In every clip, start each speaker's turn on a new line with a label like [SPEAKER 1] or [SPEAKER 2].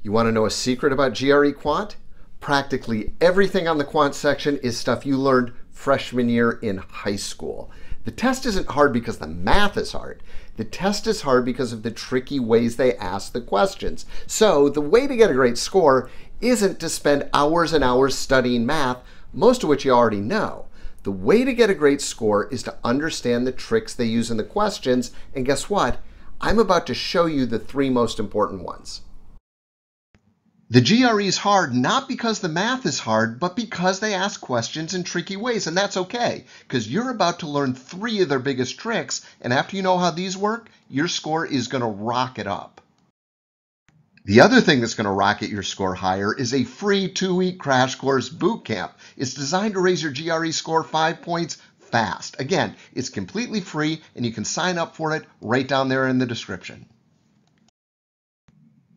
[SPEAKER 1] You want to know a secret about GRE Quant? Practically everything on the quant section is stuff you learned freshman year in high school. The test isn't hard because the math is hard. The test is hard because of the tricky ways they ask the questions. So the way to get a great score isn't to spend hours and hours studying math, most of which you already know. The way to get a great score is to understand the tricks they use in the questions, and guess what? I'm about to show you the 3 most important ones. The GRE is hard not because the math is hard, but because they ask questions in tricky ways, and that's okay, because you're about to learn 3 of their biggest tricks, and after you know how these work, your score is going to rocket up. The other thing that's going to rocket your score higher is a free 2-week Crash Course boot camp. It's designed to raise your GRE score 5 points fast. Again, it's completely free, and you can sign up for it right down there in the description.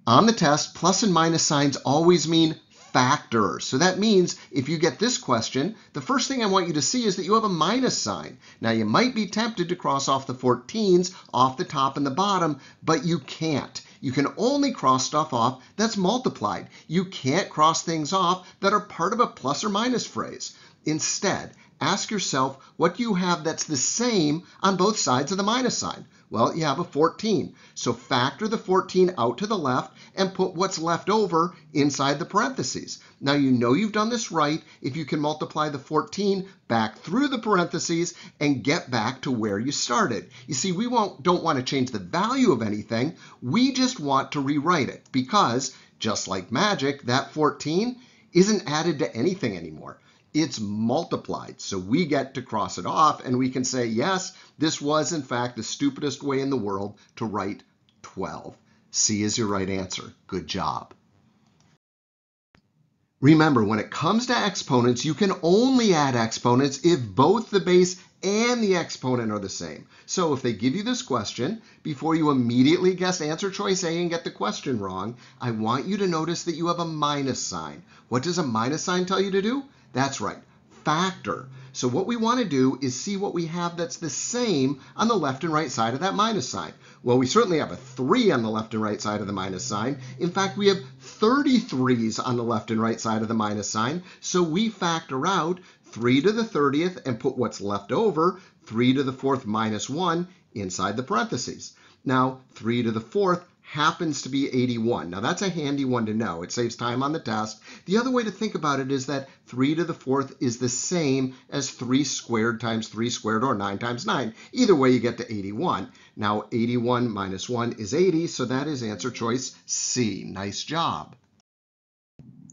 [SPEAKER 1] On the test, plus and minus signs always mean factors. So that means if you get this question, the first thing I want you to see is that you have a minus sign. Now you might be tempted to cross off the 14s off the top and the bottom, but you can't. You can only cross stuff off that's multiplied. You can't cross things off that are part of a plus or minus phrase. Instead, ask yourself what you have that's the same on both sides of the minus sign. Well, you have a 14. So factor the 14 out to the left and put what's left over inside the parentheses. Now you know you've done this right if you can multiply the 14 back through the parentheses and get back to where you started. You see, we don't want to change the value of anything. We just want to rewrite it because, just like magic, that 14 isn't added to anything anymore. It's multiplied, so we get to cross it off and we can say, yes, this was in fact the stupidest way in the world to write 12. C is your right answer. Good job. Remember, when it comes to exponents, you can only add exponents if both the base and the exponent are the same. So if they give you this question, before you immediately guess answer choice A and get the question wrong, I want you to notice that you have a minus sign. What does a minus sign tell you to do? That's right, factor. So what we want to do is see what we have that's the same on the left and right side of that minus sign. Well, we certainly have a 3 on the left and right side of the minus sign. In fact, we have 33s on the left and right side of the minus sign. So we factor out 3 to the 30th and put what's left over, 3 to the 4th minus 1, inside the parentheses. Now, 3 to the 4th happens to be 81. Now that's a handy one to know. It saves time on the test. The other way to think about it is that 3 to the 4th is the same as 3 squared times 3 squared, or 9 times 9. Either way, you get to 81. Now 81 minus 1 is 80, so that is answer choice C. Nice job.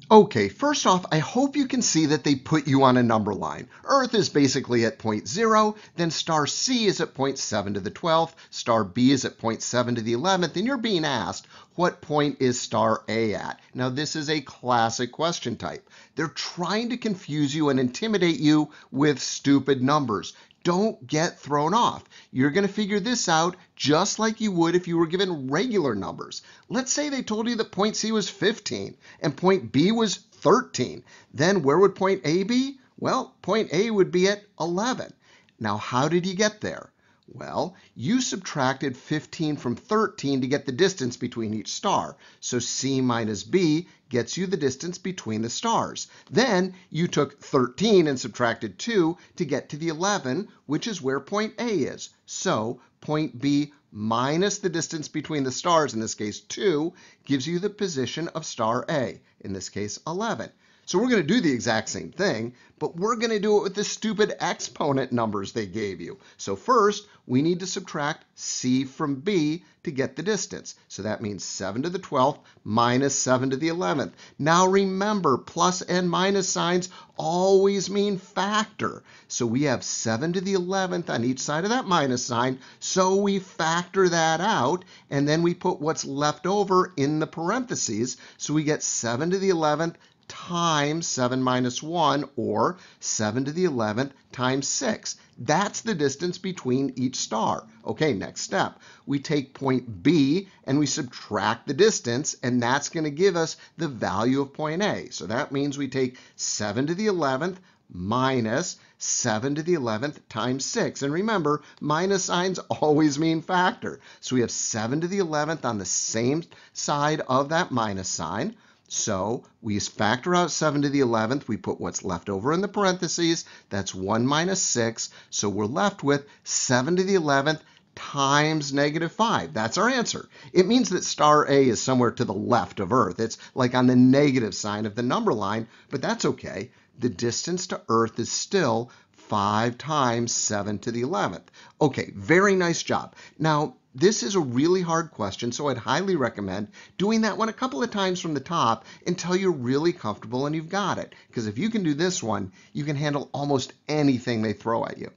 [SPEAKER 1] Okay, first off, I hope you can see that they put you on a number line. Earth is basically at 0.0, then star C is at 0.7 to the 12th, star B is at 0.7 to the 11th, and you're being asked, what point is star A at? Now, this is a classic question type. They're trying to confuse you and intimidate you with stupid numbers. Don't get thrown off. You're going to figure this out just like you would if you were given regular numbers. Let's say they told you that point C was 15 and point B was 13. Then where would point A be? Well, point A would be at 11. Now, how did you get there? Well, you subtracted 15 from 13 to get the distance between each star. So C minus B gets you the distance between the stars. Then you took 13 and subtracted 2 to get to the 11, which is where point A is. So point B minus the distance between the stars, in this case 2, gives you the position of star A, in this case 11. So we're going to do the exact same thing, but we're going to do it with the stupid exponent numbers they gave you. So first, we need to subtract C from B to get the distance. So that means 7 to the 12th minus 7 to the 11th. Now remember, plus and minus signs always mean factor. So we have 7 to the 11th on each side of that minus sign. So we factor that out, and then we put what's left over in the parentheses. So we get 7 to the 11th times 7 minus 1, or 7 to the 11th times 6. That's the distance between each star. Okay, next step. We take point B and we subtract the distance, and that's going to give us the value of point A. So that means we take 7 to the 11th minus 7 to the 11th times 6. And remember, minus signs always mean factor. So we have 7 to the 11th on the same side of that minus sign. So we factor out 7 to the 11th. We put what's left over in the parentheses. That's 1 minus 6. So we're left with 7 to the 11th times negative 5. That's our answer. It means that star A is somewhere to the left of Earth. It's like on the negative sign of the number line, but that's okay. The distance to Earth is still 5 times 7 to the 11th. Okay, very nice job. Now, this is a really hard question, so I'd highly recommend doing that one a couple of times from the top until you're really comfortable and you've got it. Because if you can do this one, you can handle almost anything they throw at you.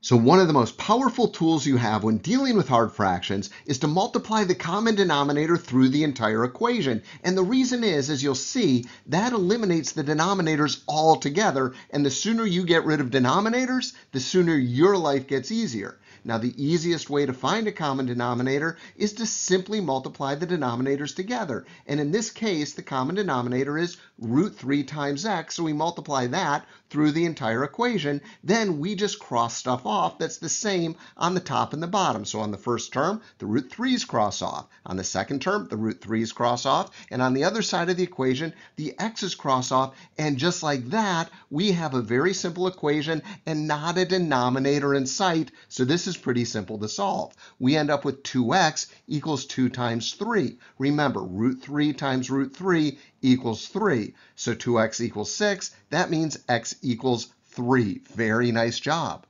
[SPEAKER 1] So one of the most powerful tools you have when dealing with hard fractions is to multiply the common denominator through the entire equation. And the reason is, as you'll see, that eliminates the denominators altogether. And the sooner you get rid of denominators, the sooner your life gets easier. Now, the easiest way to find a common denominator is to simply multiply the denominators together. And in this case, the common denominator is root 3 times x, so we multiply that through the entire equation. Then we just cross stuff off that's the same on the top and the bottom. So on the first term, the root 3's cross off. On the second term, the root 3's cross off. And on the other side of the equation, the x's cross off. And just like that, we have a very simple equation and not a denominator in sight. So this is pretty simple to solve. We end up with 2x equals 2 times 3. Remember, root 3 times root 3 equals 3. So 2x equals 6. That means x equals 3. Very nice job.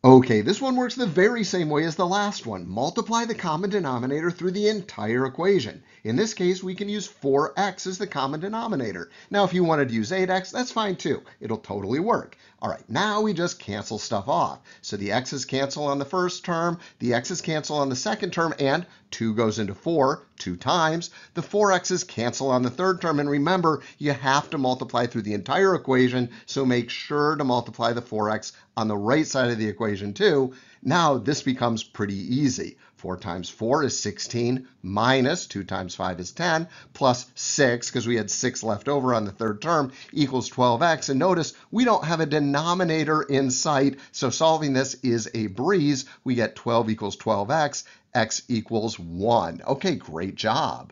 [SPEAKER 1] Okay, this one works the very same way as the last one. Multiply the common denominator through the entire equation. In this case, we can use 4x as the common denominator. Now, if you wanted to use 8x, that's fine too. It'll totally work. All right, now we just cancel stuff off. So the x's cancel on the first term, the x's cancel on the second term, and 2 goes into 4 2 times. The 4x's cancel on the third term, and remember, you have to multiply through the entire equation, so make sure to multiply the 4x on the right side of the equation too. Now this becomes pretty easy. 4 times 4 is 16 minus 2 times 5 is 10 plus 6, because we had 6 left over on the third term, equals 12x. And notice we don't have a denominator in sight, so solving this is a breeze. We get 12 equals 12x, x equals 1. Okay, great job.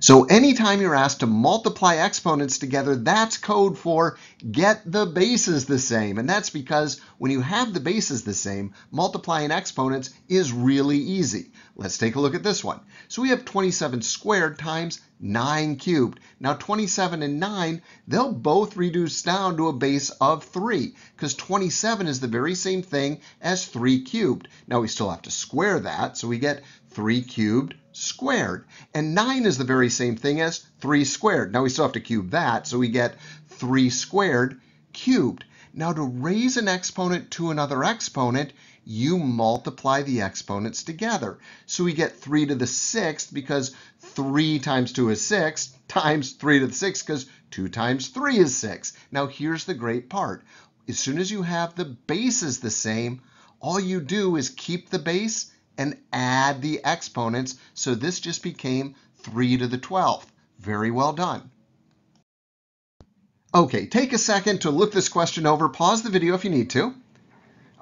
[SPEAKER 1] So anytime you're asked to multiply exponents together, that's code for get the bases the same. And that's because when you have the bases the same, multiplying exponents is really easy. Let's take a look at this one. So we have 27 squared times 9 cubed. Now 27 and 9, they'll both reduce down to a base of 3, because 27 is the very same thing as 3 cubed. Now we still have to square that, so we get 3 cubed squared. And 9 is the very same thing as 3 squared. Now we still have to cube that, so we get 3 squared cubed. Now to raise an exponent to another exponent, you multiply the exponents together. So we get 3 to the 6th, because 3 times 2 is 6, times 3 to the 6th, because 2 times 3 is 6. Now here's the great part. As soon as you have the bases the same, all you do is keep the base and add the exponents. So this just became 3 to the 12th. Very well done. Okay, take a second to look this question over. Pause the video if you need to.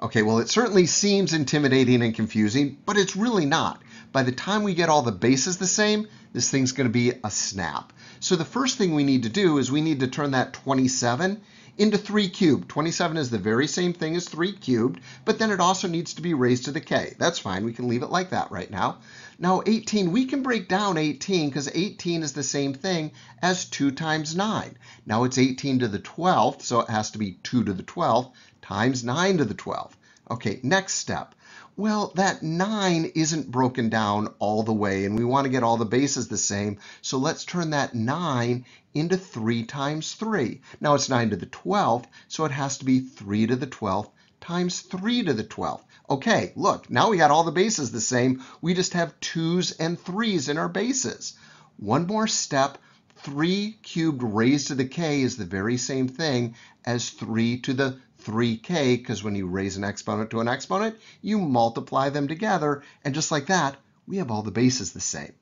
[SPEAKER 1] Okay, well, it certainly seems intimidating and confusing, but it's really not. By the time we get all the bases the same, this thing's going to be a snap. So the first thing we need to do is we need to turn that 27 into 3 cubed. 27 is the very same thing as 3 cubed, but then it also needs to be raised to the k. That's fine. We can leave it like that right now. Now 18, we can break down 18 because 18 is the same thing as 2 times 9. Now it's 18 to the 12th, so it has to be 2 to the 12th times 9 to the 12th. Okay, next step. Well, that 9 isn't broken down all the way, and we want to get all the bases the same, so let's turn that 9 into 3 times 3. Now it's 9 to the 12th, so it has to be 3 to the 12th times 3 to the 12th. Okay, look, now we got all the bases the same. We just have 2's and 3's in our bases. One more step. 3 cubed raised to the k is the very same thing as 3 to the 3k, because when you raise an exponent to an exponent, you multiply them together, and just like that, we have all the bases the same.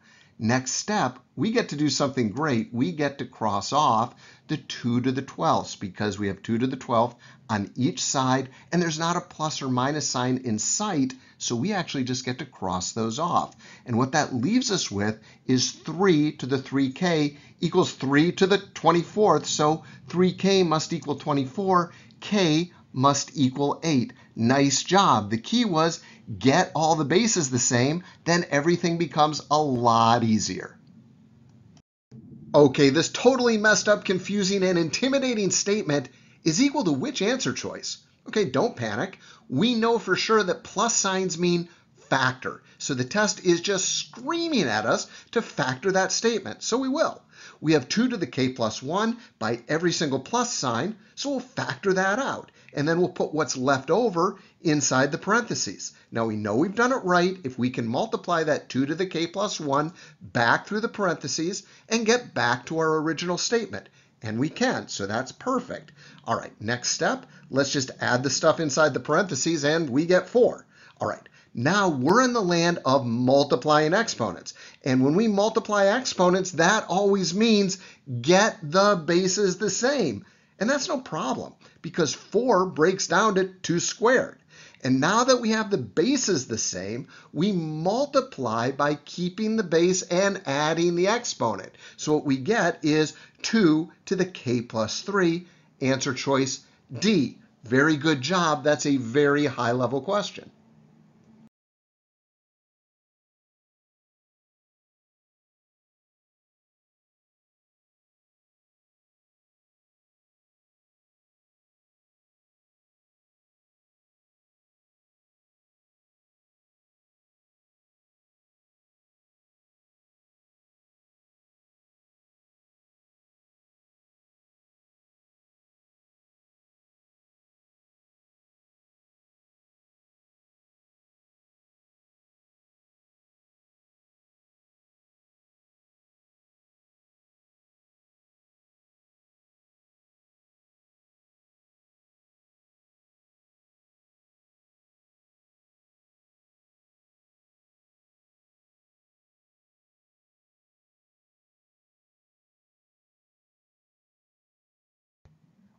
[SPEAKER 1] Next step, we get to do something great. We get to cross off the 2 to the 12th because we have 2 to the 12th on each side, and there's not a plus or minus sign in sight, so we actually just get to cross those off. And what that leaves us with is 3 to the 3k equals 3 to the 24th, so 3k must equal 24, k must equal 8. Nice job. The key was get all the bases the same, then everything becomes a lot easier. Okay, this totally messed up, confusing, and intimidating statement is equal to which answer choice? Okay, don't panic. We know for sure that plus signs mean factor. So the test is just screaming at us to factor that statement. So we will. We have 2 to the k plus 1 by every single plus sign, so we'll factor that out. And then we'll put what's left over inside the parentheses. Now we know we've done it right if we can multiply that 2 to the k plus 1 back through the parentheses and get back to our original statement. And we can, so that's perfect. All right, next step, let's just add the stuff inside the parentheses and we get 4. All right, now we're in the land of multiplying exponents. And when we multiply exponents, that always means get the bases the same. And that's no problem because 4 breaks down to 2 squared. And now that we have the bases the same, we multiply by keeping the base and adding the exponent. So what we get is 2 to the k plus 3, answer choice D. Very good job. That's a very high level question.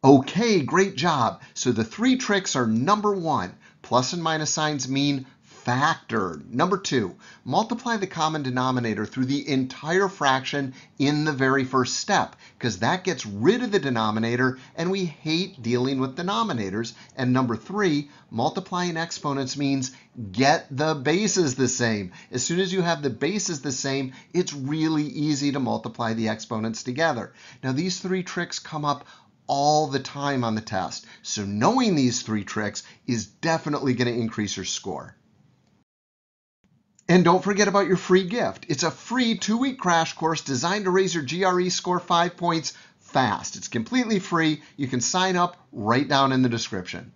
[SPEAKER 1] Okay, great job. So the 3 tricks are number 1, plus and minus signs mean factor. Number 2, multiply the common denominator through the entire fraction in the very first step, because that gets rid of the denominator and we hate dealing with denominators. And number 3, multiplying exponents means get the bases the same. As soon as you have the bases the same, it's really easy to multiply the exponents together. Now these 3 tricks come up all the time on the test. So knowing these 3 tricks is definitely going to increase your score. And don't forget about your free gift. It's a free 2-week crash course designed to raise your GRE score 5 points fast. It's completely free. You can sign up right down in the description.